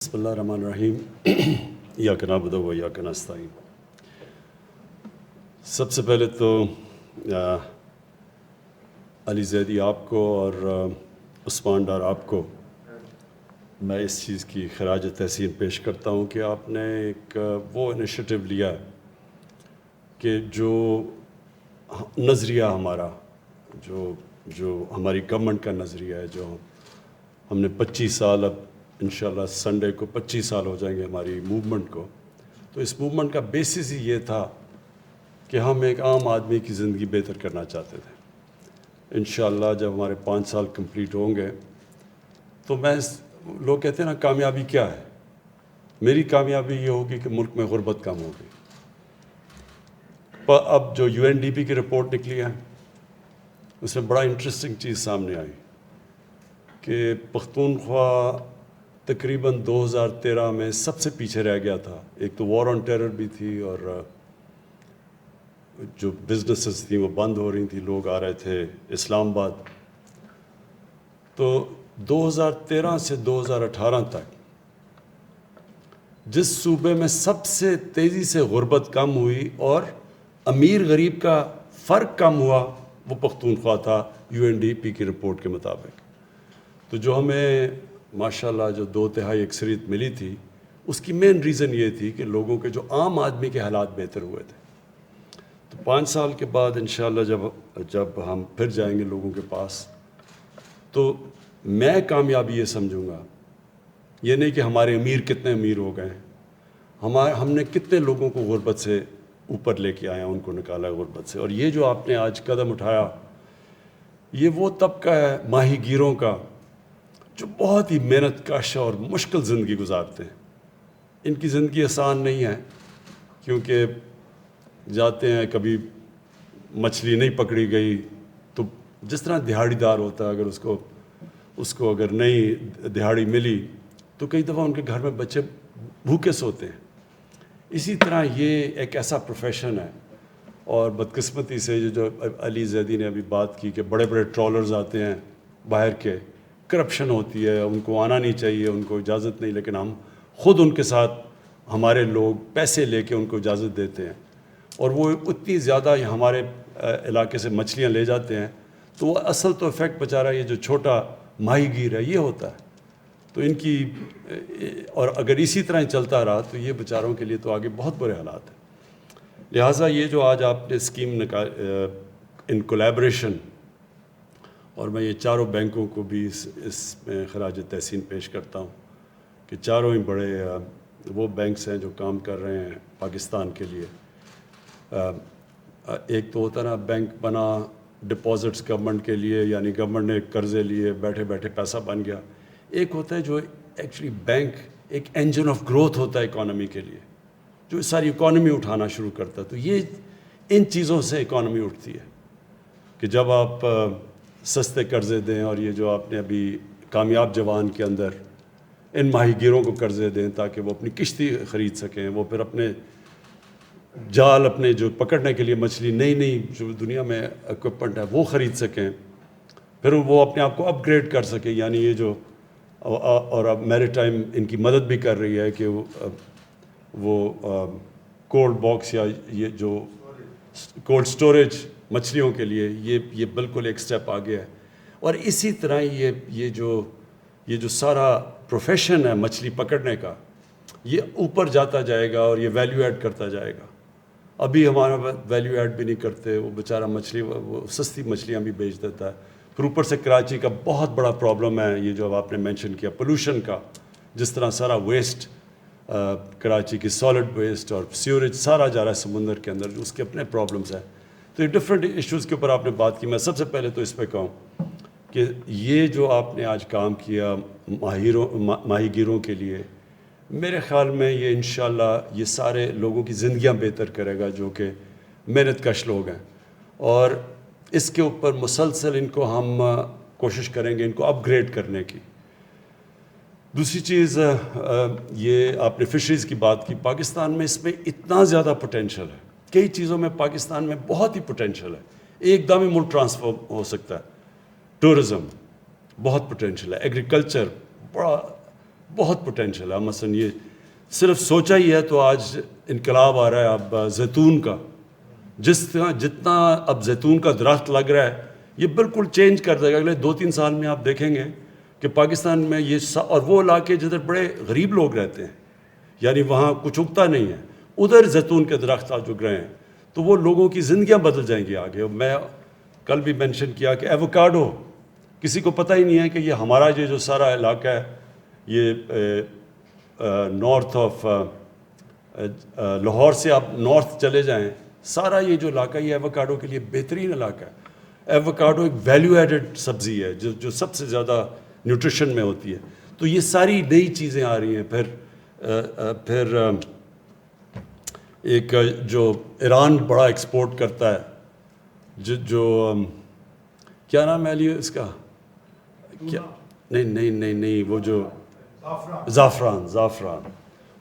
بسم اللہ الرحمن الرحیم ایاک نعبد و ایاک نستعین۔ سب سے پہلے تو علی زیدی آپ کو اور عثمان ڈار آپ کو میں اس چیز کی خراج تحسین پیش کرتا ہوں کہ آپ نے ایک وہ انیشیٹو لیا کہ جو نظریہ ہمارا جو ہماری گورنمنٹ کا نظریہ ہے، جو ہم نے 25 سال، اب انشاءاللہ سنڈے کو 25 سال ہو جائیں گے ہماری موومنٹ کو، تو اس موومنٹ کا بیسس ہی یہ تھا کہ ہم ایک عام آدمی کی زندگی بہتر کرنا چاہتے تھے۔ انشاءاللہ جب ہمارے 5 سال کمپلیٹ ہوں گے تو لوگ کہتے ہیں نا کامیابی کیا ہے، میری کامیابی یہ ہوگی کہ ملک میں غربت کم ہوگی۔ اب جو UNDP کی رپورٹ نکلی ہے اس میں بڑا انٹرسٹنگ چیز سامنے آئی کہ پختونخوا تقریباً 2013 میں سب سے پیچھے رہ گیا تھا۔ ایک تو وار آن ٹیرر بھی تھی اور جو بزنسز تھیں وہ بند ہو رہی تھیں، لوگ آ رہے تھے اسلام آباد۔ تو 2013 سے 2018 تک جس صوبے میں سب سے تیزی سے غربت کم ہوئی اور امیر غریب کا فرق کم ہوا وہ پختونخوا تھا UNDP کی رپورٹ کے مطابق۔ تو جو ہمیں ماشاءاللہ جو 2/3 اکثریت ملی تھی، اس کی مین ریزن یہ تھی کہ لوگوں کے جو عام آدمی کے حالات بہتر ہوئے تھے۔ تو 5 سال کے بعد انشاءاللہ جب ہم پھر جائیں گے لوگوں کے پاس، تو میں کامیابی یہ سمجھوں گا، یہ نہیں کہ ہمارے امیر کتنے امیر ہو گئے ہیں، ہم نے کتنے لوگوں کو غربت سے اوپر لے کے آیا، ان کو نکالا غربت سے۔ اور یہ جو آپ نے آج قدم اٹھایا، یہ وہ طبقہ ہے ماہی گیروں کا جو بہت ہی محنت کش اور مشکل زندگی گزارتے ہیں۔ ان کی زندگی آسان نہیں ہے، کیونکہ جاتے ہیں، کبھی مچھلی نہیں پکڑی گئی تو جس طرح دہاڑی دار ہوتا ہے، اگر اس کو اگر نہیں دہاڑی ملی تو کئی دفعہ ان کے گھر میں بچے بھوکے سوتے ہیں۔ اسی طرح یہ ایک ایسا پروفیشن ہے، اور بدقسمتی سے جو علی زیدی نے ابھی بات کی کہ بڑے بڑے ٹرالرز آتے ہیں باہر کے، کرپشن ہوتی ہے، ان کو آنا نہیں چاہیے، ان کو اجازت نہیں، لیکن ہم خود ان کے ساتھ ہمارے لوگ پیسے لے کے ان کو اجازت دیتے ہیں، اور وہ اتنی زیادہ ہمارے علاقے سے مچھلیاں لے جاتے ہیں، تو وہ اصل تو افیکٹ بیچارہ یہ جو چھوٹا ماہی گیر ہے یہ ہوتا ہے۔ تو ان کی، اور اگر اسی طرح چلتا رہا تو یہ بیچاروں کے لیے تو آگے بہت برے حالات ہیں۔ لہٰذا یہ جو آج آپ نے اسکیم ان کولیبریشن، اور میں یہ چاروں بینکوں کو بھی اس میں خراج تحسین پیش کرتا ہوں کہ چاروں ہی بڑے وہ بینکس ہیں جو کام کر رہے ہیں پاکستان کے لیے۔ ایک تو ہوتا نا بینک بنا ڈپازٹس گورنمنٹ کے لیے، یعنی گورنمنٹ نے قرضے لیے، بیٹھے بیٹھے پیسہ بن گیا۔ ایک ہوتا ہے جو ایکچولی بینک ایک انجن آف گروتھ ہوتا ہے اکانومی کے لیے، جو ساری اکانومی اٹھانا شروع کرتا ہے۔ تو یہ ان چیزوں سے اکانومی اٹھتی ہے کہ جب آپ سستے قرضے دیں، اور یہ جو آپ نے ابھی کامیاب جوان کے اندر ان ماہی گیروں کو قرضے دیں تاکہ وہ اپنی کشتی خرید سکیں، وہ پھر اپنے جال، اپنے جو پکڑنے کے لیے مچھلی نئی جو دنیا میں اکوپمنٹ ہے وہ خرید سکیں، پھر وہ اپنے آپ کو اپ گریڈ کر سکیں۔ یعنی یہ جو، اور اب میری ٹائم ان کی مدد بھی کر رہی ہے کہ وہ کولڈ باکس یا یہ جو کولڈ سٹوریج مچھلیوں کے لیے، یہ بالکل ایک سٹیپ آگے ہے۔ اور اسی طرح یہ جو سارا پروفیشن ہے مچھلی پکڑنے کا، یہ اوپر جاتا جائے گا اور یہ ویلیو ایڈ کرتا جائے گا۔ ابھی ہمارا ویلیو ایڈ بھی نہیں کرتے، وہ بیچارہ مچھلی، وہ سستی مچھلیاں بھی بیچ دیتا ہے۔ پھر اوپر سے کراچی کا بہت بڑا پرابلم ہے یہ جو آپ نے مینشن کیا، پولوشن کا، جس طرح سارا ویسٹ کراچی کی سالڈ ویسٹ اور سیوریج سارا جا رہا ہے سمندر کے اندر، اس کے اپنے پرابلمس ہیں۔ تو یہ ڈفرینٹ ایشوز کے اوپر آپ نے بات کی۔ میں سب سے پہلے تو اس پہ کہوں کہ یہ جو آپ نے آج کام کیا ماہی گیروں کے لیے، میرے خیال میں یہ انشاءاللہ یہ سارے لوگوں کی زندگیاں بہتر کرے گا جو کہ محنت کش لوگ ہیں، اور اس کے اوپر مسلسل ان کو ہم کوشش کریں گے ان کو اپ گریڈ کرنے کی۔ دوسری چیز، یہ آپ نے فشریز کی بات کی، پاکستان میں اس میں اتنا زیادہ پوٹینشل ہے، کئی چیزوں میں پاکستان میں بہت ہی پوٹینشل ہے، ایک دم ہی ملک ٹرانسفارم ہو سکتا ہے۔ ٹورزم بہت پوٹینشل ہے، ایگریکلچر بڑا بہت پوٹینشیل ہے. مثلاً یہ صرف سوچا ہی ہے تو آج انقلاب آ رہا ہے اب زیتون کا. جتنا اب زیتون کا درخت لگ رہا ہے یہ بالکل چینج کر دے گا. اگلے 2-3 سال میں آپ دیکھیں گے کہ پاکستان میں یہ اور وہ علاقے جدھر بڑے غریب لوگ رہتے ہیں, یعنی وہاں کچھ اگتا نہیں ہے, ادھر زیتون کے درخت آج اگ رہے ہیں, تو وہ لوگوں کی زندگیاں بدل جائیں گی آگے. میں کل بھی مینشن کیا کہ ایووکاڈو, کسی کو پتہ ہی نہیں ہے کہ یہ ہمارا یہ جو سارا علاقہ ہے یہ نارتھ آف لاہور سے آپ نارتھ چلے جائیں, سارا یہ جو علاقہ یہ ایووکاڈو کے لیے بہترین علاقہ ہے. ایووکاڈو ایک ویلیو ایڈڈ سبزی ہے جو سب سے زیادہ نیوٹریشن میں ہوتی ہے. تو یہ ساری نئی چیزیں آ رہی ہیں. پھر ایک جو ایران بڑا ایکسپورٹ کرتا ہے جو کیا نام ہے علی اس کا, کیا نہیں وہ جو زعفران,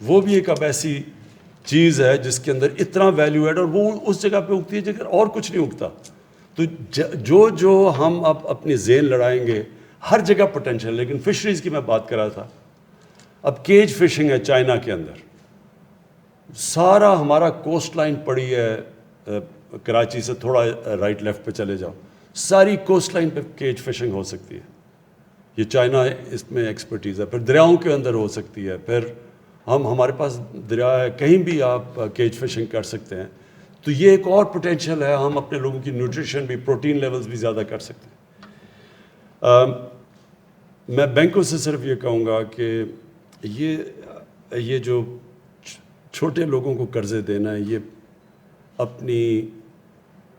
وہ بھی ایک اب ایسی چیز ہے جس کے اندر اتنا ویلیو ایڈ, اور وہ اس جگہ پہ اگتی ہے جگہ اور کچھ نہیں اگتا. تو جو ہم اب اپنی ذہن لڑائیں گے ہر جگہ پوٹینشیل. لیکن فشریز کی میں بات کر رہا تھا, اب کیج فشنگ ہے چائنا کے اندر, سارا ہمارا کوسٹ لائن پڑی ہے کراچی سے تھوڑا رائٹ لیفٹ پہ چلے جاؤ, ساری کوسٹ لائن پہ کیج فشنگ ہو سکتی ہے. یہ چائنا اس میں ایکسپرٹیز ہے. پھر دریاؤں کے اندر ہو سکتی ہے. پھر ہمارے پاس دریا ہے, کہیں بھی آپ کیج فشنگ کر سکتے ہیں. تو یہ ایک اور پوٹینشیل ہے. ہم اپنے لوگوں کی نیوٹریشن بھی, پروٹین لیولز بھی زیادہ کر سکتے ہیں. میں بینکوں سے صرف یہ کہوں گا کہ یہ جو چھوٹے لوگوں کو قرضے دینا ہے, یہ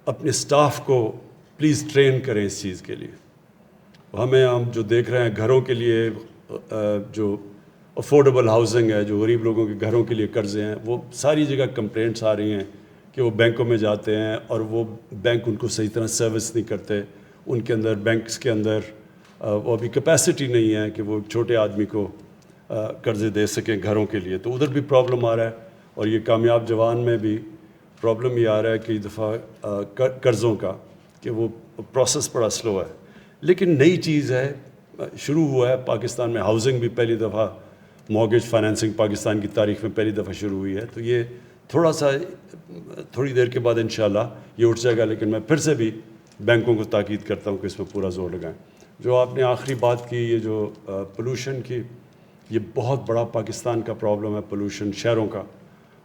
اپنے سٹاف کو پلیز ٹرین کریں اس چیز کے لیے. ہم جو دیکھ رہے ہیں گھروں کے لیے جو افورڈیبل ہاؤسنگ ہے, جو غریب لوگوں کے گھروں کے لیے قرضے ہیں, وہ ساری جگہ کمپلینٹس آ رہی ہیں کہ وہ بینکوں میں جاتے ہیں اور وہ بینک ان کو صحیح طرح سروس نہیں کرتے. ان کے اندر بینکس کے اندر وہ ابھی کیپیسٹی نہیں ہے کہ وہ چھوٹے آدمی کو قرضے دے سکیں گھروں کے لیے. تو ادھر بھی پرابلم آ رہا ہے. اور یہ کامیاب جوان میں بھی پرابلم یہ آ رہا ہے کئی دفعہ قرضوں کا کہ وہ پروسیس بڑا سلو ہے. لیکن نئی چیز ہے, شروع ہوا ہے پاکستان میں ہاؤسنگ بھی پہلی دفعہ, مارگیج فائنینسنگ پاکستان کی تاریخ میں پہلی دفعہ شروع ہوئی ہے. تو یہ تھوڑی دیر کے بعد انشاءاللہ یہ اٹھ جائے گا. لیکن میں پھر سے بھی بینکوں کو تاکید کرتا ہوں کہ اس میں پورا زور لگائیں. جو آپ نے آخری بات کی, یہ جو پولوشن کی, یہ بہت بڑا پاکستان کا پرابلم ہے پولوشن شہروں کا.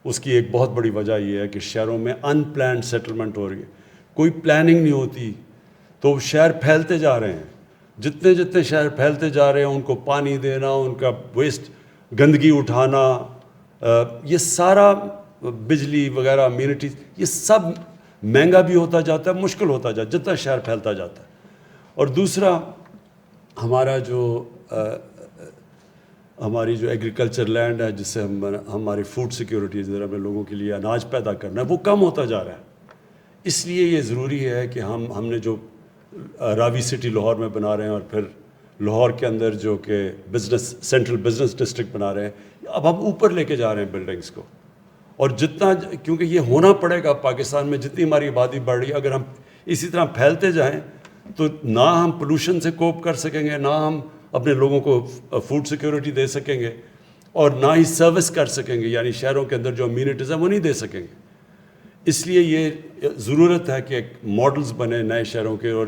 اس کی ایک بہت بڑی وجہ یہ ہے کہ شہروں میں ان پلانڈ سیٹلمنٹ ہو رہی ہے, کوئی پلاننگ نہیں ہوتی, تو شہر پھیلتے جا رہے ہیں. جتنے شہر پھیلتے جا رہے ہیں ان کو پانی دینا, ان کا ویسٹ گندگی اٹھانا, یہ سارا بجلی وغیرہ امینٹیز, یہ سب مہنگا بھی ہوتا جاتا ہے, مشکل ہوتا جاتا ہے جتنا شہر پھیلتا جاتا ہے. اور دوسرا ہمارا ہماری جو ایگریکلچر لینڈ ہے جس سے ہماری فوڈ سیکیورٹی, جدھر ہمیں لوگوں کے لیے اناج پیدا کرنا ہے, وہ کم ہوتا جا رہا ہے. اس لیے یہ ضروری ہے کہ ہم نے جو راوی سٹی لاہور میں بنا رہے ہیں, اور پھر لاہور کے اندر جو کہ بزنس سینٹرل بزنس ڈسٹرکٹ بنا رہے ہیں, اب ہم اوپر لے کے جا رہے ہیں بلڈنگس کو. اور جتنا, کیونکہ یہ ہونا پڑے گا پاکستان میں, جتنی ہماری آبادی بڑھ رہی ہے, اگر ہم اسی طرح پھیلتے جائیں تو نہ ہم پولوشن سے کوپ کر سکیں گے, نہ ہم اپنے لوگوں کو فوڈ سیکیورٹی دے سکیں گے, اور نہ ہی سروس کر سکیں گے, یعنی شہروں کے اندر جو امینٹیز ہیں وہ نہیں دے سکیں گے. اس لیے یہ ضرورت ہے کہ ایک ماڈلز بنے نئے شہروں کے. اور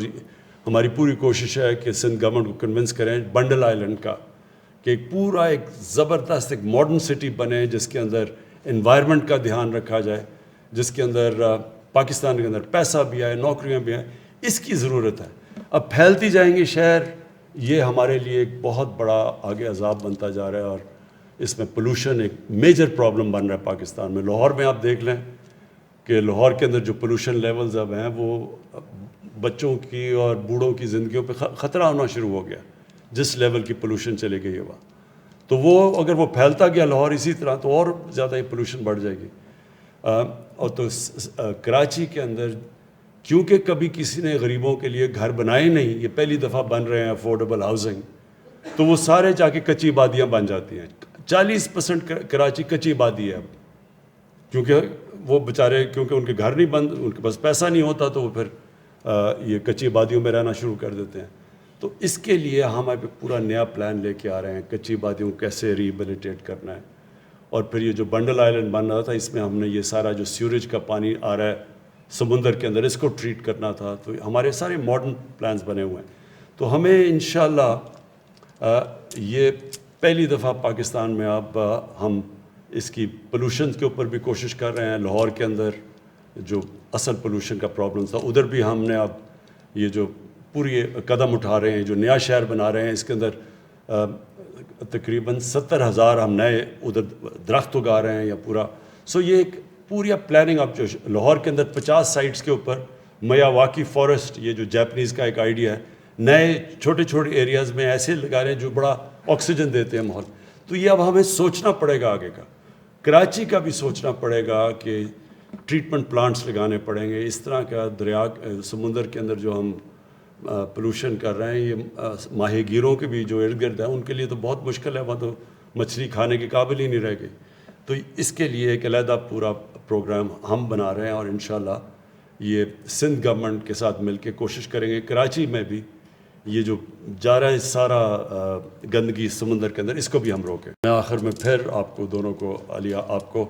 ہماری پوری کوشش ہے کہ سندھ گورنمنٹ کو کنونس کریں بنڈل آئلینڈ کا, کہ ایک زبردست ایک ماڈرن سٹی بنے جس کے اندر انوائرمنٹ کا دھیان رکھا جائے, جس کے اندر پاکستان کے اندر پیسہ بھی آئے, نوکریاں بھی آئیں. اس کی ضرورت ہے. اب پھیلتی جائیں گے شہر, یہ ہمارے لیے ایک بہت بڑا آگے عذاب بنتا جا رہا ہے. اور اس میں پولوشن ایک میجر پرابلم بن رہا ہے پاکستان میں. لاہور میں آپ دیکھ لیں کہ لاہور کے اندر جو پولوشن لیولز اب ہیں وہ بچوں کی اور بوڑھوں کی زندگیوں پہ خطرہ ہونا شروع ہو گیا, جس لیول کی پولوشن چلی گئی ہے وہاں. تو وہ اگر وہ پھیلتا گیا لاہور اسی طرح, تو اور زیادہ یہ پولوشن بڑھ جائے گی. اور تو کراچی کے اندر کیونکہ کبھی کسی نے غریبوں کے لیے گھر بنائے نہیں, یہ پہلی دفعہ بن رہے ہیں افورڈیبل ہاؤسنگ, تو وہ سارے جا کے کچی آبادیاں بن جاتی ہیں. 40% کراچی کچی آبادی ہے اب, کیونکہ وہ بیچارے, کیونکہ ان کے گھر نہیں بند, ان کے پاس پیسہ نہیں ہوتا, تو وہ پھر یہ کچی آبادیوں میں رہنا شروع کر دیتے ہیں. تو اس کے لیے ہم اب پورا نیا پلان لے کے آ رہے ہیں، کچی وادیوں کو کیسے ریہیبلیٹیٹ کرنا ہے، اور پھر یہ جو بنڈل آئلینڈ بن رہا تھا اس میں ہم نے یہ سارا جو سیوریج کا پانی آ رہا ہے سمندر کے اندر اس کو ٹریٹ کرنا تھا. تو ہمارے سارے ماڈرن پلانز بنے ہوئے ہیں. تو ہمیں انشاءاللہ یہ پہلی دفعہ پاکستان میں اب ہم اس کی پولوشن کے اوپر بھی کوشش کر رہے ہیں. لاہور کے اندر جو اصل پولوشن کا پرابلم تھا ادھر بھی ہم نے اب یہ جو پوری قدم اٹھا رہے ہیں، جو نیا شہر بنا رہے ہیں اس کے اندر تقریباً 70,000 ہم نئے ادھر درخت اگا رہے ہیں یا پورا. سو یہ ایک پوری پلاننگ اب جو لاہور کے اندر 50 سائٹس کے اوپر میاواکی فارسٹ، یہ جو جاپنیز کا ایک آئیڈیا ہے، نئے چھوٹے چھوٹے ایریاز میں ایسے لگا رہے ہیں جو بڑا آکسیجن دیتے ہیں ماحول. تو یہ اب ہمیں سوچنا پڑے گا آگے کا. کراچی کا بھی سوچنا پڑے گا کہ ٹریٹمنٹ پلانٹس لگانے پڑیں گے. اس طرح کا دریا سمندر کے اندر جو ہم پولوشن کر رہے ہیں، یہ ماہی گیروں کے بھی جو ارد گرد ہیں ان کے لیے تو بہت مشکل ہے، وہاں تو مچھلی کھانے کے قابل ہی نہیں رہ گئی. تو اس کے لیے ایک علیحدہ پورا پروگرام ہم بنا رہے ہیں، اور انشاءاللہ یہ سندھ گورنمنٹ کے ساتھ مل کے کوشش کریں گے کراچی میں بھی یہ جو جا رہا ہے سارا گندگی سمندر کے اندر، اس کو بھی ہم روکیں. میں آخر میں پھر آپ کو دونوں کو، علی آپ کو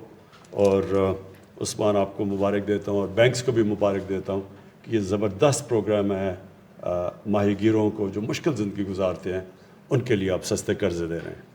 اور عثمان آپ کو مبارک دیتا ہوں، اور بینکس کو بھی مبارک دیتا ہوں کہ یہ زبردست پروگرام ہے. ماہی گیروں کو جو مشکل زندگی گزارتے ہیں ان کے لیے آپ سستے قرضے دے رہے ہیں.